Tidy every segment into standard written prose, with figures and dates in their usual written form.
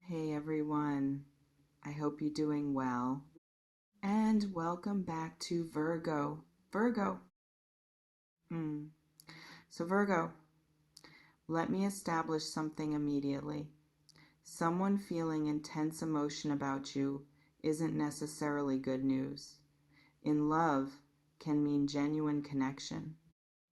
Hey everyone, I hope you're doing well. And welcome back to Virgo. Virgo. Hmm. So, Virgo, let me establish something immediately. Someone feeling intense emotion about you isn't necessarily good news. In love can mean genuine connection.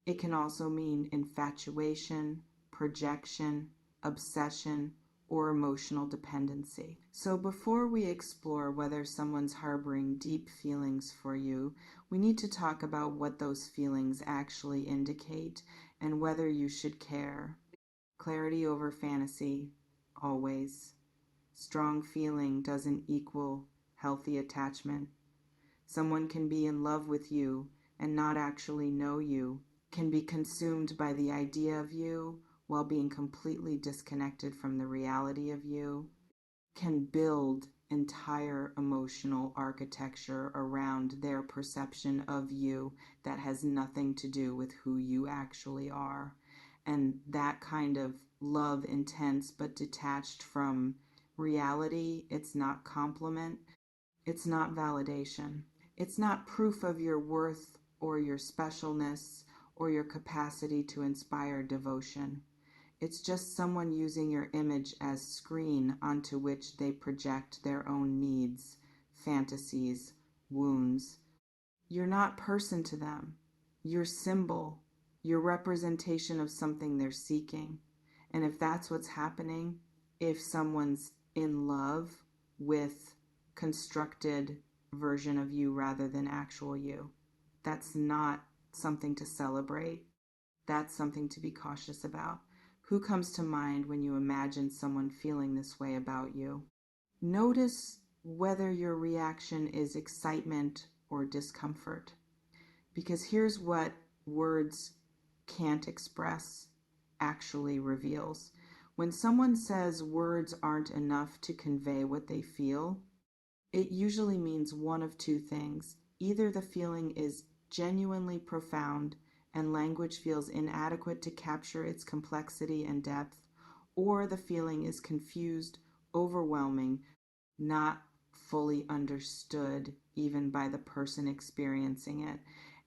It can also mean infatuation, projection, obsession, or emotional dependency. So, before we explore whether someone's harboring deep feelings for you, we need to talk about what those feelings actually indicate and whether you should care. Clarity over fantasy, always. Strong feeling doesn't equal healthy attachment. Someone can be in love with you and not actually know you, can be consumed by the idea of you while being completely disconnected from the reality of you, can build entire emotional architecture around their perception of you that has nothing to do with who you actually are. And that kind of love intense but detached from reality, it's not compliment, it's not validation. It's not proof of your worth or your specialness or your capacity to inspire devotion. It's just someone using your image as screen onto which they project their own needs, fantasies, wounds. You're not person to them. You're symbol, your representation of something they're seeking. And if that's what's happening, if someone's in love with constructed version of you rather than actual you, that's not something to celebrate. That's something to be cautious about. Who comes to mind when you imagine someone feeling this way about you? Notice whether your reaction is excitement or discomfort. Because here's what words can't express actually reveals. When someone says words aren't enough to convey what they feel, it usually means one of two things. Either the feeling is genuinely profound and language feels inadequate to capture its complexity and depth, or the feeling is confused, overwhelming, not fully understood even by the person experiencing it,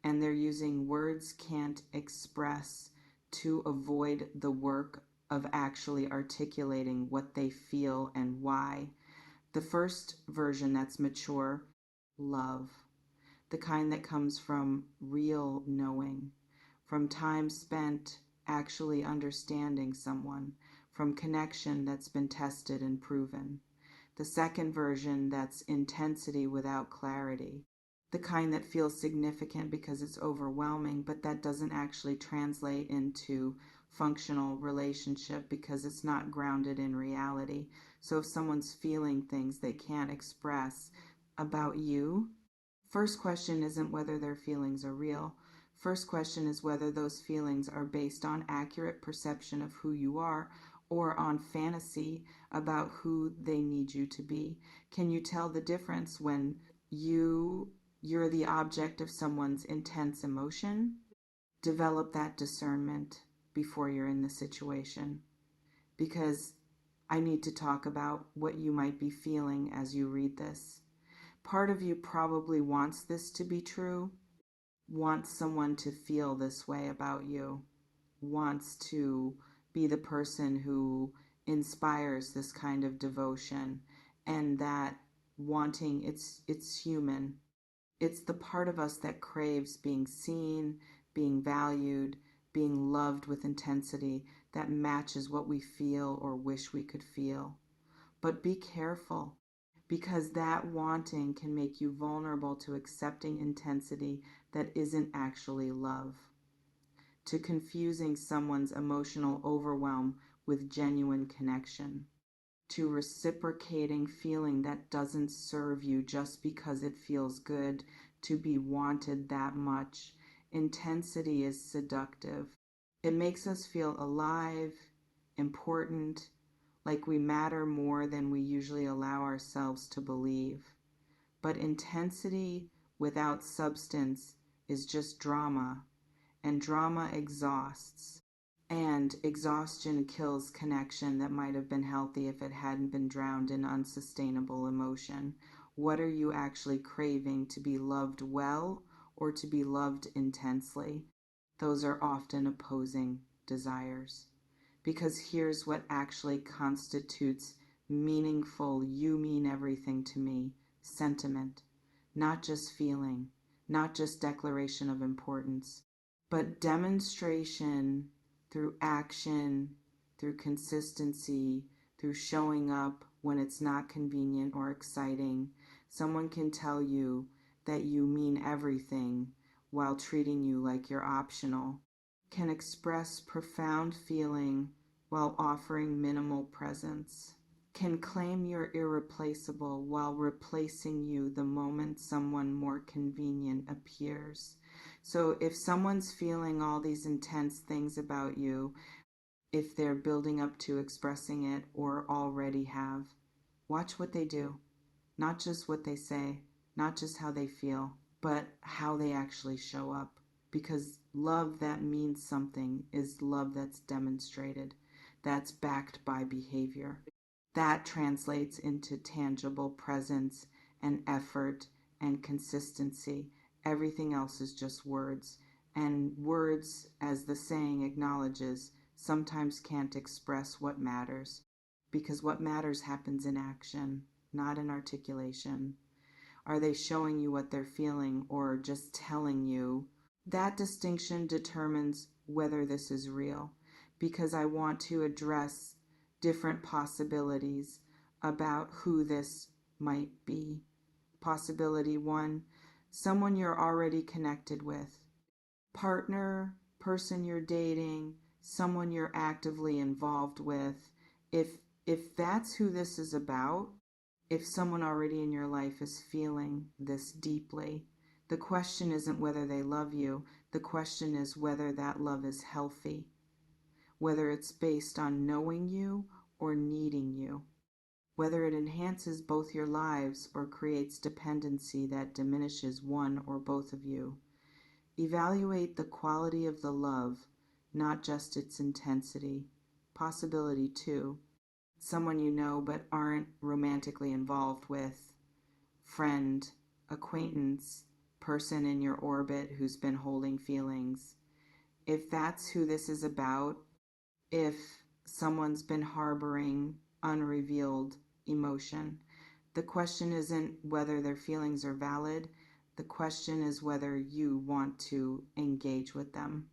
and they're using words can't express to avoid the work of actually articulating what they feel and why. The first version that's mature, love, the kind that comes from real knowing, from time spent actually understanding someone, from connection that's been tested and proven. The second version that's intensity without clarity, the kind that feels significant because it's overwhelming, but that doesn't actually translate into functional relationship because it's not grounded in reality. So if someone's feeling things they can't express about you, first question isn't whether their feelings are real. First question is whether those feelings are based on accurate perception of who you are or on fantasy about who they need you to be. Can you tell the difference when you're the object of someone's intense emotion? Develop that discernment before you're in the situation, because I need to talk about what you might be feeling as you read this. Part of you probably wants this to be true, wants someone to feel this way about you, wants to be the person who inspires this kind of devotion, and that wanting, it's human. It's the part of us that craves being seen, being valued, being loved with intensity that matches what we feel or wish we could feel. But be careful, because that wanting can make you vulnerable to accepting intensity that isn't actually love, to confusing someone's emotional overwhelm with genuine connection, to reciprocating feeling that doesn't serve you just because it feels good to be wanted that much. Intensity is seductive. It makes us feel alive, important, like we matter more than we usually allow ourselves to believe. But intensity without substance is just drama, and drama exhausts. And exhaustion kills connection that might have been healthy if it hadn't been drowned in unsustainable emotion. What are you actually craving? To be loved well or to be loved intensely? Those are often opposing desires. Because here's what actually constitutes meaningful, you mean everything to me sentiment, not just feeling, not just declaration of importance, but demonstration through action, through consistency, through showing up when it's not convenient or exciting. Someone can tell you that you mean everything while treating you like you're optional, can express profound feeling while offering minimal presence, can claim you're irreplaceable while replacing you the moment someone more convenient appears. So if someone's feeling all these intense things about you, if they're building up to expressing it or already have, watch what they do. Not just what they say, not just how they feel, but how they actually show up. Because love that means something is love that's demonstrated, that's backed by behavior. That translates into tangible presence and effort and consistency. Everything else is just words. And words, as the saying acknowledges, sometimes can't express what matters. Because what matters happens in action, not in articulation. Are they showing you what they're feeling or just telling you? That distinction determines whether this is real, because I want to address different possibilities about who this might be. Possibility one, someone you're already connected with, partner, person you're dating, someone you're actively involved with. If that's who this is about, if someone already in your life is feeling this deeply, the question isn't whether they love you. The question is whether that love is healthy, whether it's based on knowing you or needing you, whether it enhances both your lives or creates dependency that diminishes one or both of you. Evaluate the quality of the love, not just its intensity. Possibility two, someone you know but aren't romantically involved with, friend, acquaintance, person in your orbit who's been holding feelings. If that's who this is about, if someone's been harboring unrevealed emotion, the question isn't whether their feelings are valid. The question is whether you want to engage with them.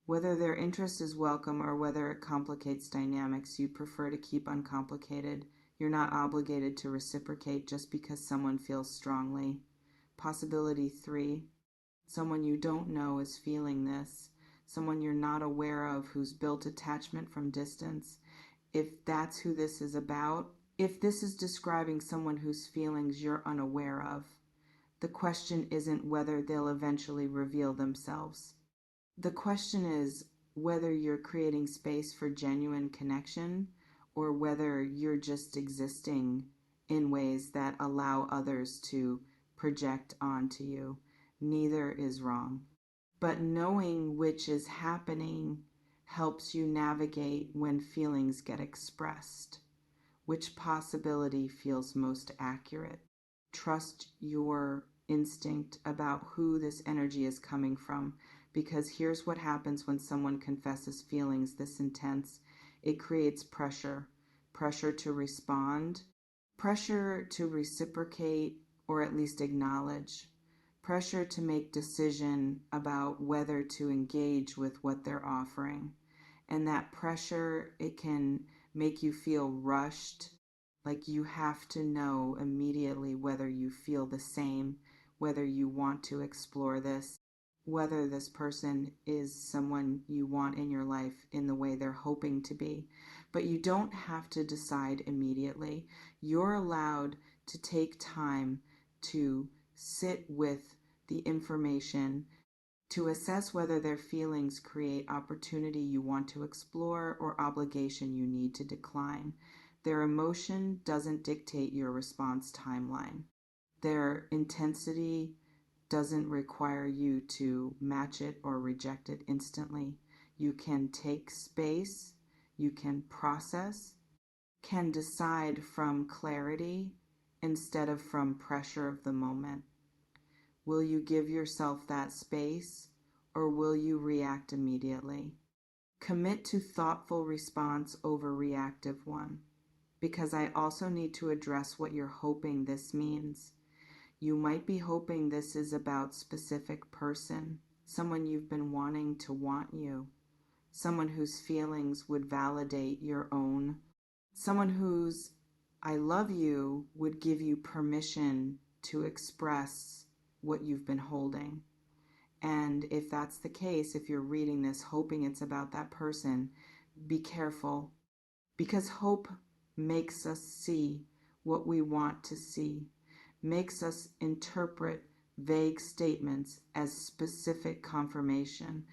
Whether their interest is welcome or whether it complicates dynamics, you prefer to keep uncomplicated. You're not obligated to reciprocate just because someone feels strongly. Possibility three, someone you don't know is feeling this, someone you're not aware of who's built attachment from distance. If that's who this is about, if this is describing someone whose feelings you're unaware of, the question isn't whether they'll eventually reveal themselves. The question is whether you're creating space for genuine connection or whether you're just existing in ways that allow others to project onto you. Neither is wrong. But knowing which is happening helps you navigate when feelings get expressed. Which possibility feels most accurate? Trust your instinct about who this energy is coming from, because here's what happens when someone confesses feelings this intense. It creates pressure, pressure to respond, pressure to reciprocate or at least acknowledge, pressure to make decision about whether to engage with what they're offering. And that pressure, it can make you feel rushed, like you have to know immediately whether you feel the same, whether you want to explore this, whether this person is someone you want in your life in the way they're hoping to be. But you don't have to decide immediately. You're allowed to take time to sit with the information, to assess whether their feelings create opportunity you want to explore or obligation you need to decline. Their emotion doesn't dictate your response timeline. Their intensity doesn't require you to match it or reject it instantly. You can take space, you can process, can decide from clarity instead of from pressure of the moment. Will you give yourself that space, or will you react immediately? Commit to thoughtful response over reactive one, because I also need to address what you're hoping this means. You might be hoping this is about specific person, someone you've been wanting to want you, someone whose feelings would validate your own, someone whose I love you would give you permission to express what you've been holding. And if that's the case, if you're reading this hoping it's about that person, be careful, because hope makes us see what we want to see, makes us interpret vague statements as specific confirmation,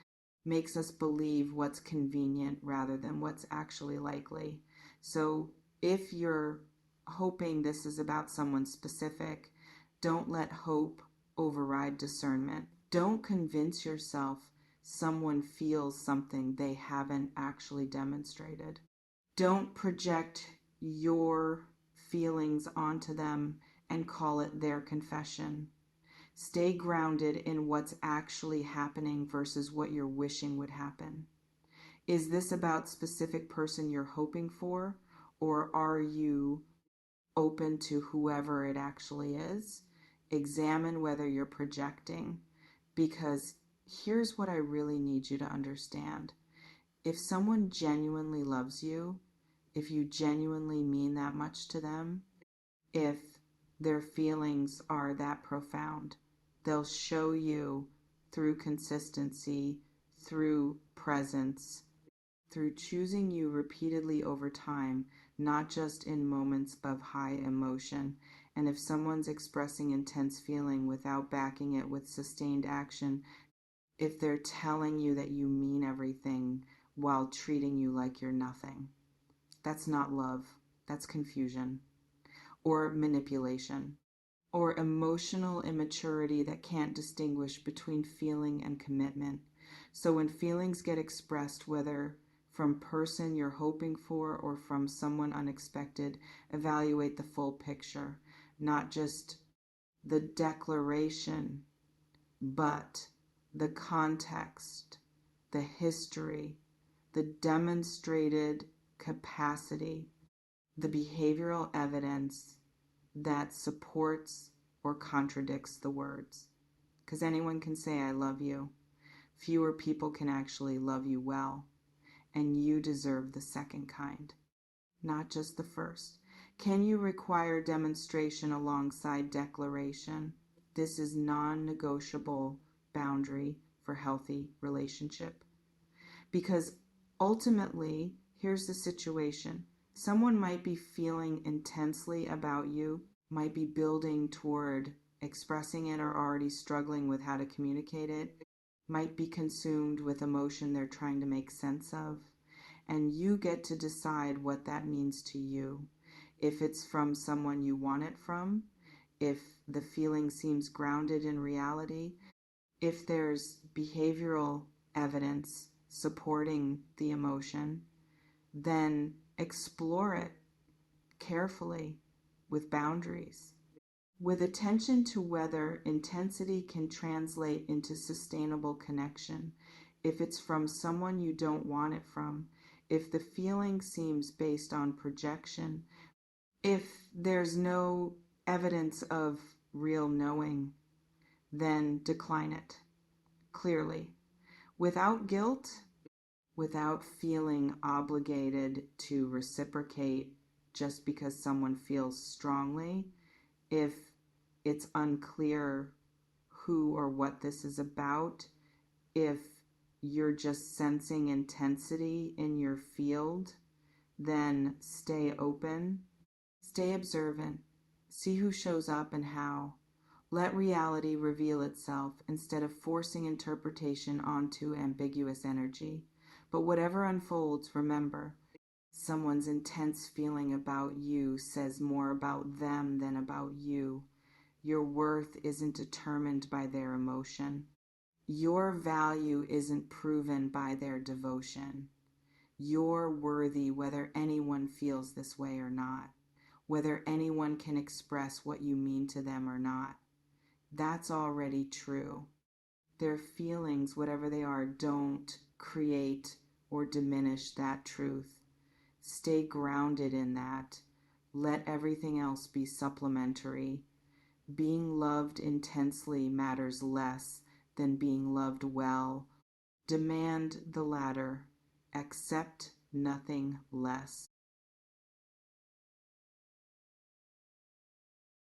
makes us believe what's convenient rather than what's actually likely. So if you're hoping this is about someone specific, don't let hope override discernment. Don't convince yourself someone feels something they haven't actually demonstrated. Don't project your feelings onto them and call it their confession. Stay grounded in what's actually happening versus what you're wishing would happen. Is this about specific person you're hoping for, or are you open to whoever it actually is? Examine whether you're projecting, because here's what I really need you to understand. If someone genuinely loves you, if you genuinely mean that much to them, if their feelings are that profound, they'll show you through consistency, through presence, through choosing you repeatedly over time, not just in moments of high emotion. And if someone's expressing intense feeling without backing it with sustained action, if they're telling you that you mean everything while treating you like you're nothing, that's not love. That's confusion or manipulation or emotional immaturity that can't distinguish between feeling and commitment. So when feelings get expressed, whether from person you're hoping for or from someone unexpected, evaluate the full picture, not just the declaration, but the context, the history, the demonstrated capacity, the behavioral evidence that supports or contradicts the words. Because anyone can say, I love you. Fewer people can actually love you well. And you deserve the second kind, not just the first. Can you require demonstration alongside declaration? This is non-negotiable boundary for healthy relationship. Because ultimately, here's the situation. Someone might be feeling intensely about you, might be building toward expressing it or already struggling with how to communicate it, might be consumed with emotion they're trying to make sense of. And you get to decide what that means to you. If it's from someone you want it from, if the feeling seems grounded in reality, if there's behavioral evidence supporting the emotion, then explore it carefully with boundaries, with attention to whether intensity can translate into sustainable connection. If it's from someone you don't want it from, if the feeling seems based on projection, if there's no evidence of real knowing, then decline it clearly, without guilt, without feeling obligated to reciprocate just because someone feels strongly. If it's unclear who or what this is about, if you're just sensing intensity in your field, then stay open, stay observant, see who shows up and how. Let reality reveal itself instead of forcing interpretation onto ambiguous energy. But whatever unfolds, remember, someone's intense feeling about you says more about them than about you. Your worth isn't determined by their emotion. Your value isn't proven by their devotion. You're worthy whether anyone feels this way or not, whether anyone can express what you mean to them or not. That's already true. Their feelings, whatever they are, don't create or diminish that truth. Stay grounded in that. Let everything else be supplementary. Being loved intensely matters less than being loved well. Demand the latter. Accept nothing less.